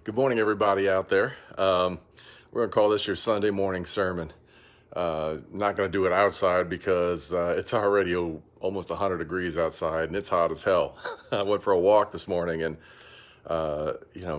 Good morning, everybody out there. We're going to call this your Sunday morning sermon. Not going to do it outside because it's already almost 100 degrees outside and it's hot as hell. I went for a walk this morning and,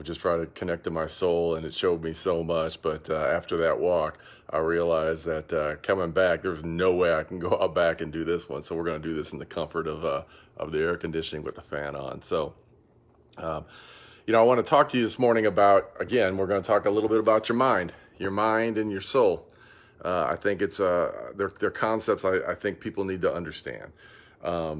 just try to connect to my soul, and it showed me so much. But after that walk, I realized that coming back, there's no way I can go out back and do this one. So we're going to do this in the comfort of the air conditioning with the fan on. So, I want to talk to you this morning about, again, we're going to talk a little bit about your mind and your soul. I think they're concepts I think people need to understand. I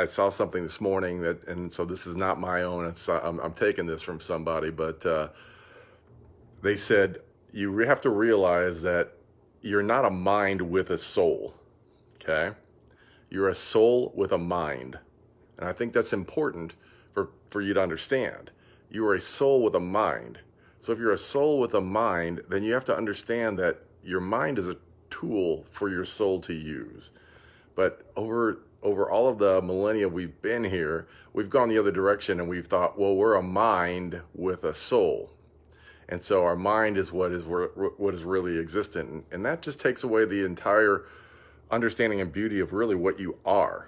saw something this morning and so this is not my own. I'm taking this from somebody, but they said you have to realize that you're not a mind with a soul. Okay, you're a soul with a mind, and I think that's important for you to understand. You are a soul with a mind. So if you're a soul with a mind, then you have to understand that your mind is a tool for your soul to use. But over all of the millennia we've been here, we've gone the other direction and we've thought, well, we're a mind with a soul. And so our mind is what is really existent. And that just takes away the entire understanding and beauty of really what you are.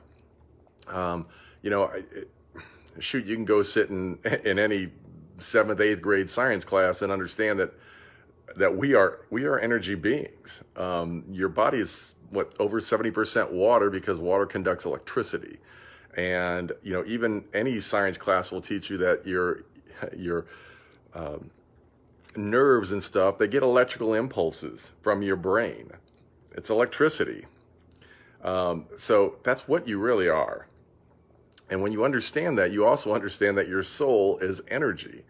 Shoot, you can go sit in any 7th, 8th grade science class and understand that we are energy beings. Your body is over 70% water, because water conducts electricity. And even any science class will teach you that your nerves and stuff, they get electrical impulses from your brain. It's electricity. So that's what you really are. And when you understand that, you also understand that your soul is energy.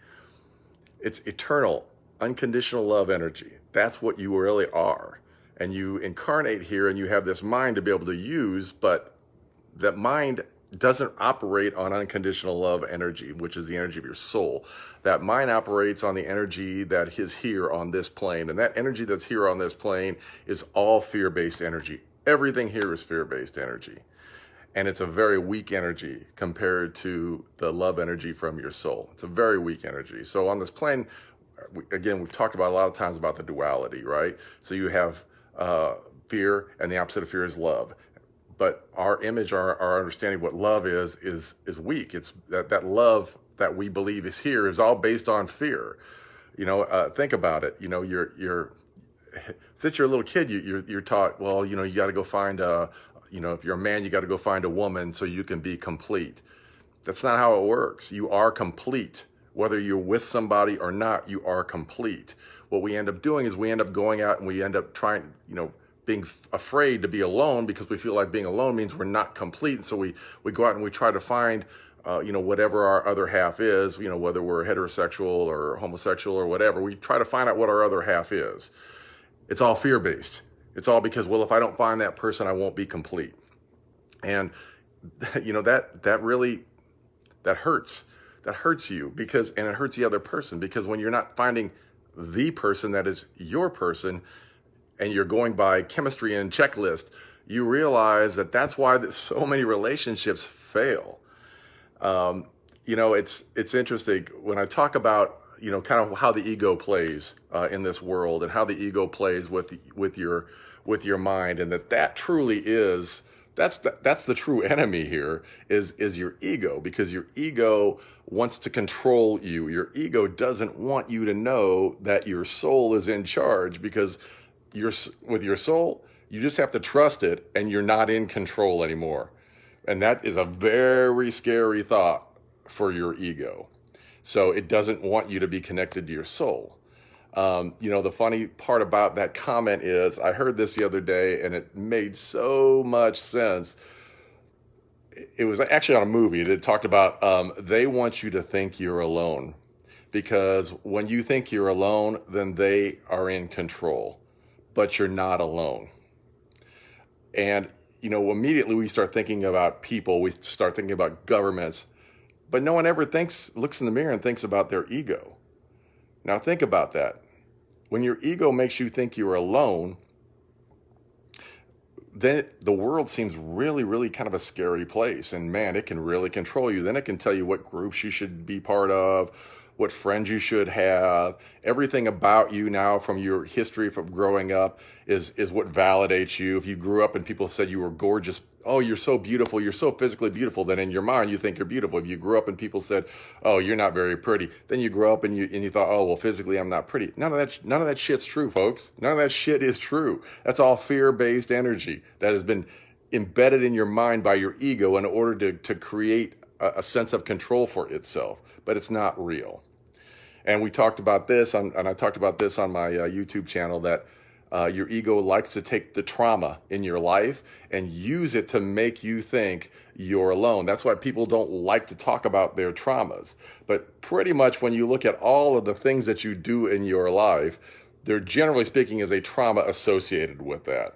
It's eternal, unconditional love energy. That's what you really are. And you incarnate here and you have this mind to be able to use, but that mind doesn't operate on unconditional love energy, which is the energy of your soul. That mind operates on the energy that is here on this plane. And that energy that's here on this plane is all fear-based energy. Everything here is fear-based energy. And it's a very weak energy compared to the love energy from your soul. It's a very weak energy. So on this plane, again, we've talked about a lot of times about the duality, right? So you have fear, and the opposite of fear is love. But our image, our understanding of what love is weak. It's that love that we believe is here is all based on fear. Think about it. Since you're a little kid, you're taught, well, you got to go find if you're a man, you got to go find a woman so you can be complete. That's not how it works. You are complete. Whether you're with somebody or not, you are complete. What we end up doing is we end up going out and we end up trying, being afraid to be alone, because we feel like being alone means we're not complete. And so we go out and we try to find, whatever our other half is, whether we're heterosexual or homosexual or whatever, we try to find out what our other half is. It's all fear-based. It's all because, well, if I don't find that person, I won't be complete. And, that really hurts. That hurts you and it hurts the other person, because when you're not finding the person that is your person and you're going by chemistry and checklist, you realize that that's why so many relationships fail. It's interesting when I talk about, kind of how the ego plays in this world, and how the ego plays with your mind, and that truly is, that's the true enemy here is your ego, because your ego wants to control you. Your ego doesn't want you to know that your soul is in charge, because with your soul, you just have to trust it and you're not in control anymore. And that is a very scary thought for your ego. So it doesn't want you to be connected to your soul. The funny part about that comment is, I heard this the other day and it made so much sense. It was actually on a movie that talked about, they want you to think you're alone, because when you think you're alone, then they are in control, but you're not alone. And, immediately we start thinking about people, we start thinking about governments, but no one ever looks in the mirror and thinks about their ego. Now think about that. When your ego makes you think you're alone, then the world seems really, really kind of a scary place. And man, it can really control you. Then it can tell you what groups you should be part of, what friends you should have. Everything about you now from your history from growing up is what validates you. If you grew up and people said you were gorgeous, oh, you're so beautiful, you're so physically beautiful, then in your mind you think you're beautiful. If you grew up and people said, oh, you're not very pretty, then you grew up and you thought, oh, well, physically I'm not pretty. None of that shit's true, folks. None of that shit is true. That's all fear-based energy that has been embedded in your mind by your ego in order to create a sense of control for itself, but it's not real. And we talked about this, and I talked about this on my YouTube channel, that your ego likes to take the trauma in your life and use it to make you think you're alone. That's why people don't like to talk about their traumas. But pretty much when you look at all of the things that you do in your life, there generally speaking is a trauma associated with that.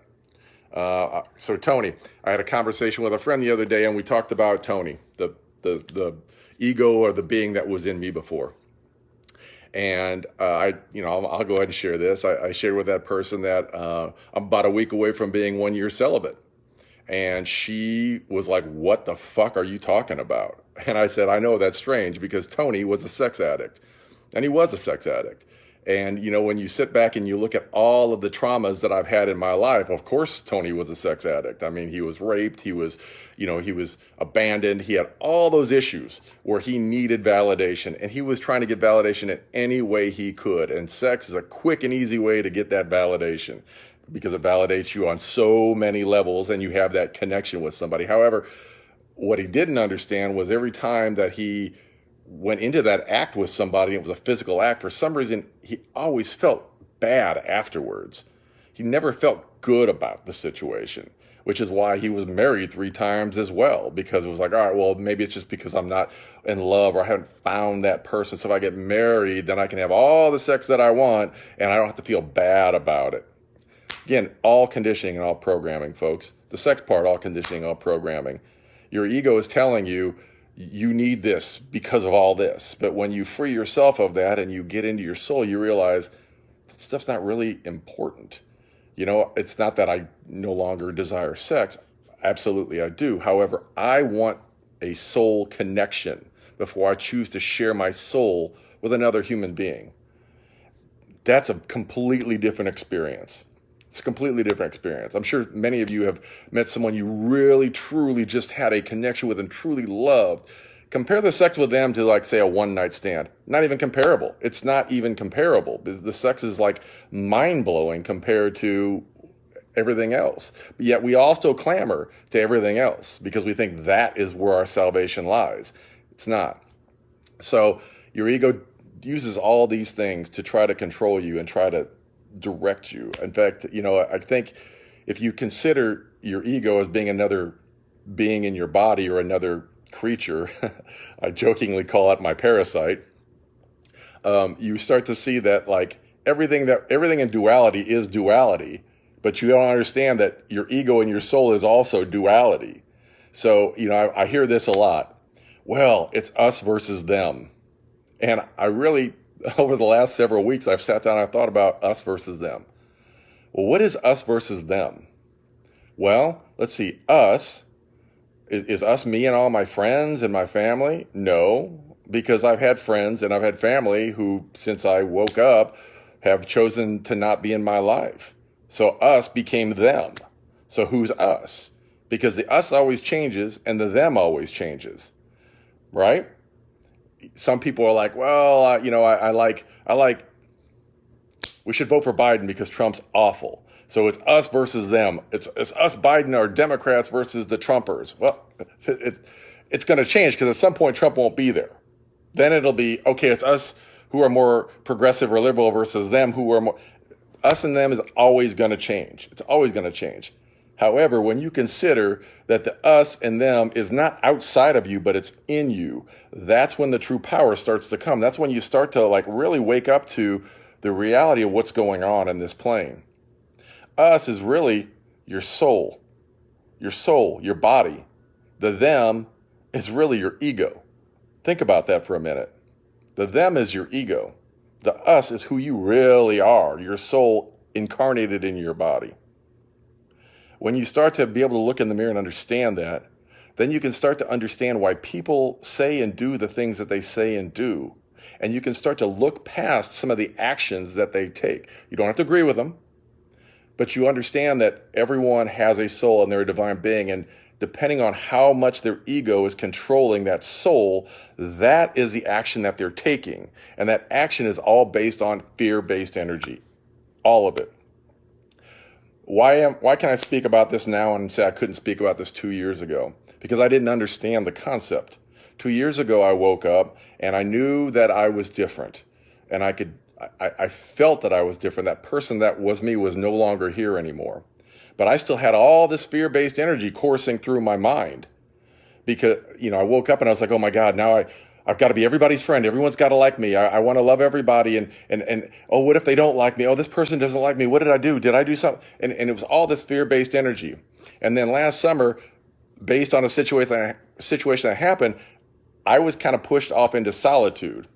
So Tony, I had a conversation with a friend the other day, and we talked about Tony, the ego or the being that was in me before. And I'll go ahead and share this. I shared with that person that I'm about a week away from being 1 year celibate. And she was like, what the fuck are you talking about? And I said, I know that's strange because Tony was a sex addict. And he was a sex addict. And, when you sit back and you look at all of the traumas that I've had in my life, of course, Tony was a sex addict. I mean, he was raped. He was abandoned. He had all those issues where he needed validation, and he was trying to get validation in any way he could. And sex is a quick and easy way to get that validation because it validates you on so many levels and you have that connection with somebody. However, what he didn't understand was every time that he went into that act with somebody, it was a physical act, for some reason, he always felt bad afterwards. He never felt good about the situation, which is why he was married 3 times as well, because it was like, all right, well, maybe it's just because I'm not in love or I haven't found that person. So if I get married, then I can have all the sex that I want and I don't have to feel bad about it. Again, all conditioning and all programming, folks. The sex part, all conditioning, all programming. Your ego is telling you, you need this because of all this. But when you free yourself of that and you get into your soul, you realize that stuff's not really important. It's not that I no longer desire sex. Absolutely, I do. However, I want a soul connection before I choose to share my soul with another human being. That's a completely different experience. It's a completely different experience. I'm sure many of you have met someone you really, truly just had a connection with and truly loved. Compare the sex with them to, like, say, a one-night stand. Not even comparable. It's not even comparable. The sex is, like, mind-blowing compared to everything else. But yet we all still clamor to everything else because we think that is where our salvation lies. It's not. So your ego uses all these things to try to control you and try to direct you. In fact, I think if you consider your ego as being another being in your body or another creature, I jokingly call it my parasite, you start to see that like everything in duality is duality, but you don't understand that your ego and your soul is also duality. So, I hear this a lot. Well, it's us versus them. And I really, over the last several weeks, I've sat down and I've thought about us versus them. Well, what is us versus them? Well, let's see. Us, is us me and all my friends and my family? No, because I've had friends and I've had family who, since I woke up, have chosen to not be in my life. So us became them. So who's us? Because the us always changes and the them always changes, right? Some people are like, well, I like, we should vote for Biden because Trump's awful. So it's us versus them. It's us, Biden, or Democrats versus the Trumpers. Well, it's going to change because at some point Trump won't be there. Then it'll be, okay, it's us who are more progressive or liberal versus them who are more, us and them is always going to change. It's always going to change. However, when you consider that the us and them is not outside of you, but it's in you, that's when the true power starts to come. That's when you start to like really wake up to the reality of what's going on in this plane. Us is really your soul, your body. The them is really your ego. Think about that for a minute. The them is your ego. The us is who you really are, your soul incarnated in your body. When you start to be able to look in the mirror and understand that, then you can start to understand why people say and do the things that they say and do. And you can start to look past some of the actions that they take. You don't have to agree with them, but you understand that everyone has a soul and they're a divine being. And depending on how much their ego is controlling that soul, that is the action that they're taking. And that action is all based on fear-based energy. All of it. Why can I speak about this now and say I couldn't speak about this 2 years ago? Because I didn't understand the concept. 2 years ago, I woke up and I knew that I was different. And I felt that I was different. That person that was me was no longer here anymore. But I still had all this fear-based energy coursing through my mind. Because, I woke up and I was like, oh my God, now I've got to be everybody's friend. Everyone's got to like me. I want to love everybody. And oh, what if they don't like me? Oh, this person doesn't like me. What did I do? Did I do something? And it was all this fear-based energy. And then last summer, based on a situation that happened, I was kind of pushed off into solitude.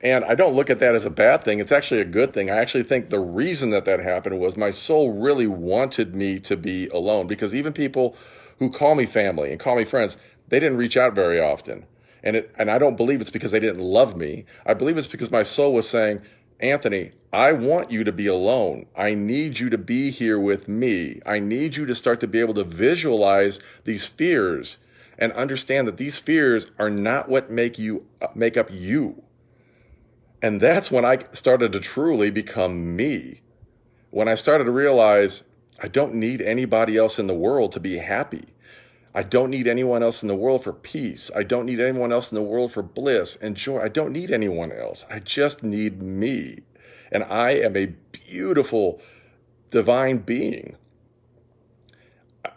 And I don't look at that as a bad thing. It's actually a good thing. I actually think the reason that happened was my soul really wanted me to be alone, because even people who call me family and call me friends, they didn't reach out very often. And I don't believe it's because they didn't love me. I believe it's because my soul was saying, Anthony, I want you to be alone. I need you to be here with me. I need you to start to be able to visualize these fears and understand that these fears are not what make up you. And that's when I started to truly become me. When I started to realize I don't need anybody else in the world to be happy. I don't need anyone else in the world for peace. I don't need anyone else in the world for bliss and joy. I don't need anyone else. I just need me. And I am a beautiful, divine being.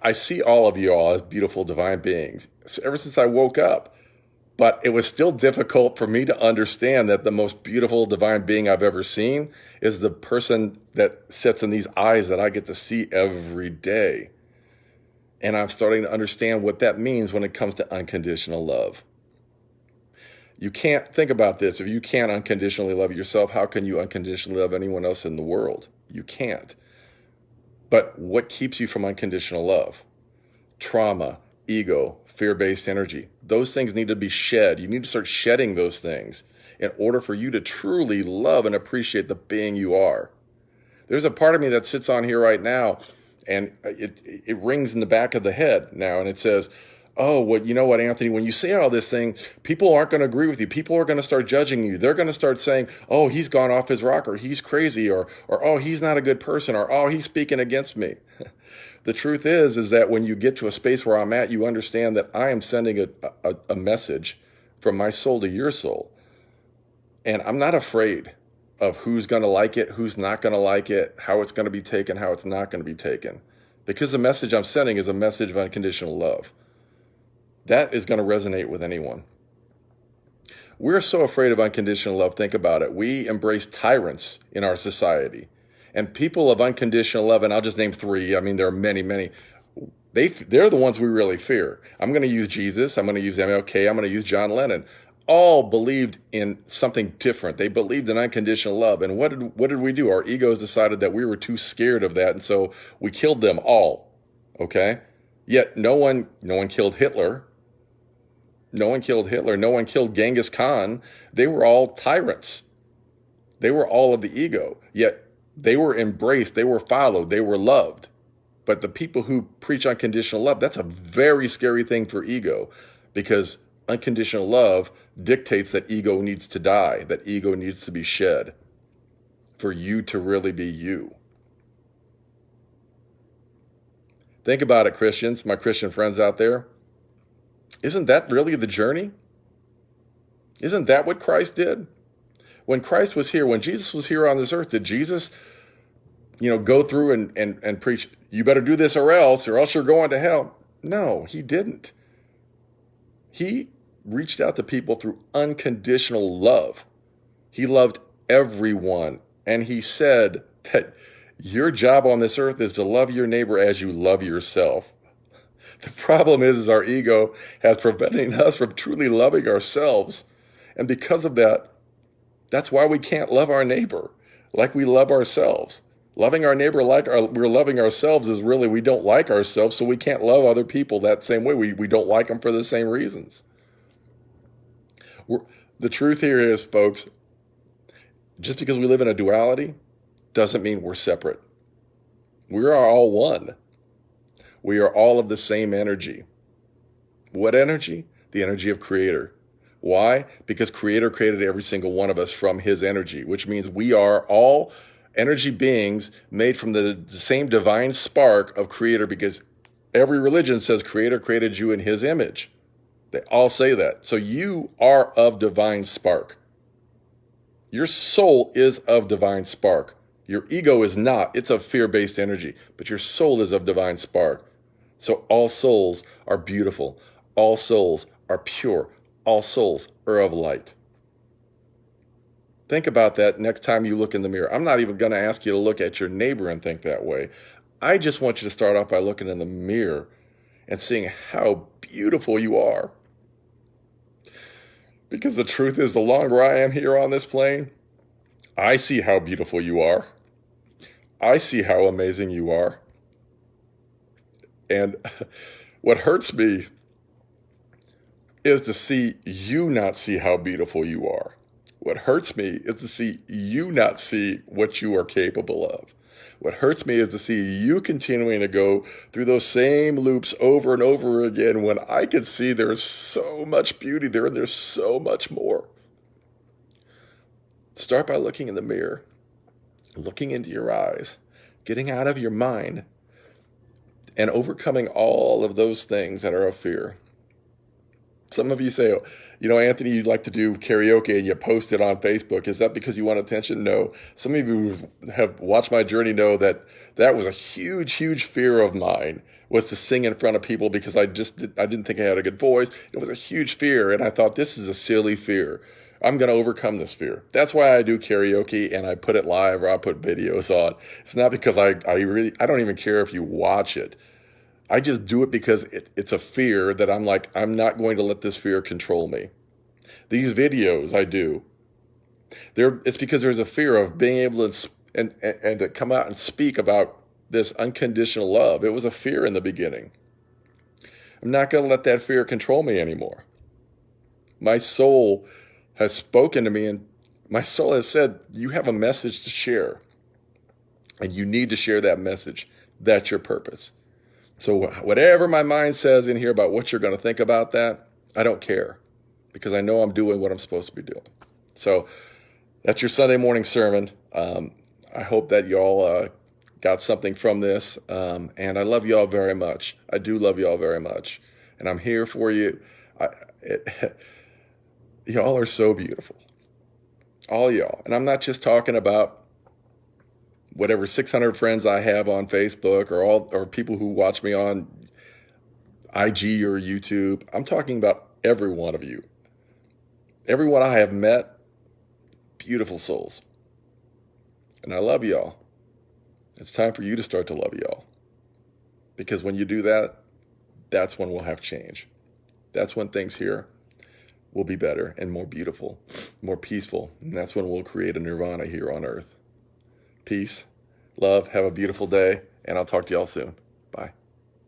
I see all of you all as beautiful, divine beings ever since I woke up. But it was still difficult for me to understand that the most beautiful divine being I've ever seen is the person that sits in these eyes that I get to see every day. And I'm starting to understand what that means when it comes to unconditional love. You can't think about this. If you can't unconditionally love yourself, how can you unconditionally love anyone else in the world? You can't. But what keeps you from unconditional love? Trauma, ego, fear-based energy. Those things need to be shed. You need to start shedding those things in order for you to truly love and appreciate the being you are. There's a part of me that sits on here right now, and it rings in the back of the head now, and it says, oh, well, you know what, Anthony, when you say all this thing, people aren't going to agree with you. People are going to start judging you. They're going to start saying, oh, he's gone off his rocker, or he's crazy, or oh, he's not a good person, or oh, he's speaking against me. The truth is that when you get to a space where I'm at, you understand that I am sending a message from my soul to your soul. And I'm not afraid of who's going to like it, who's not going to like it, how it's going to be taken, how it's not going to be taken. Because the message I'm sending is a message of unconditional love. That is going to resonate with anyone. We're so afraid of unconditional love. Think about it. We embrace tyrants in our society. And people of unconditional love, and I'll just name three. I mean, there are many, many. They're the ones we really fear. I'm going to use Jesus. I'm going to use MLK. I'm going to use John Lennon. All believed in something different. They believed in unconditional love. And what did we do? Our egos decided that we were too scared of that, and so we killed them all. Okay? Yet no one killed Hitler. No one killed Hitler. No one killed Genghis Khan. They were all tyrants. They were all of the ego. Yet they were embraced. They were followed. They were loved. But the people who preach unconditional love, that's a very scary thing for ego, because unconditional love dictates that ego needs to die, that ego needs to be shed for you to really be you. Think about it, Christians, my Christian friends out there. Isn't that really the journey? Isn't that what Christ did? When Christ was here, when Jesus was here on this earth, did Jesus, go through and preach, you better do this or else you're going to hell? No, he didn't. He reached out to people through unconditional love. He loved everyone. And he said that your job on this earth is to love your neighbor as you love yourself. The problem is our ego has prevented us from truly loving ourselves. And because of that, that's why we can't love our neighbor like we love ourselves. Loving our neighbor like we're loving ourselves is really we don't like ourselves, so we can't love other people that same way. We don't like them for the same reasons. The truth here is, folks, just because we live in a duality doesn't mean we're separate. We are all one. We are all of the same energy. What energy? The energy of Creator. Why? Because Creator created every single one of us from His energy, which means we are all energy beings made from the same divine spark of Creator, because every religion says Creator created you in His image. They all say that. So you are of divine spark. Your soul is of divine spark. Your ego is not. It's of fear-based energy. But your soul is of divine spark. So all souls are beautiful. All souls are pure. All souls are of light. Think about that next time you look in the mirror. I'm not even going to ask you to look at your neighbor and think that way. I just want you to start off by looking in the mirror and seeing how beautiful you are. Because the truth is, the longer I am here on this plane, I see how beautiful you are. I see how amazing you are. And what hurts me is to see you not see how beautiful you are. What hurts me is to see you not see what you are capable of. What hurts me is to see you continuing to go through those same loops over and over again when I can see there's so much beauty there and there's so much more. Start by looking in the mirror, looking into your eyes, getting out of your mind, and overcoming all of those things that are of fear. Some of you say, Anthony, you'd like to do karaoke and you post it on Facebook. Is that because you want attention? No. Some of you who have watched my journey know that that was a huge, huge fear of mine, was to sing in front of people, because I didn't think I had a good voice. It was a huge fear, and I thought, this is a silly fear. I'm going to overcome this fear. That's why I do karaoke and I put it live, or I put videos on. It's not because I don't even care if you watch it. I just do it because it's a fear that I'm not going to let this fear control me. These videos I do, it's because there's a fear of being able to and to come out and speak about this unconditional love. It was a fear in the beginning. I'm not going to let that fear control me anymore. My soul has spoken to me, and my soul has said, you have a message to share, and you need to share that message. That's your purpose. So whatever my mind says in here about what you're going to think about that, I don't care, because I know I'm doing what I'm supposed to be doing. So that's your Sunday morning sermon. I hope that y'all got something from this, and I love y'all very much. I do love y'all very much, and I'm here for you. Y'all are so beautiful, all y'all. And I'm not just talking about whatever 600 friends I have on Facebook, or people who watch me on IG or YouTube. I'm talking about every one of you. Everyone I have met, beautiful souls. And I love y'all. It's time for you to start to love y'all. Because when you do that, that's when we'll have change. That's when things here will be better and more beautiful, more peaceful. And that's when we'll create a nirvana here on earth. Peace, love, have a beautiful day, and I'll talk to y'all soon. Bye.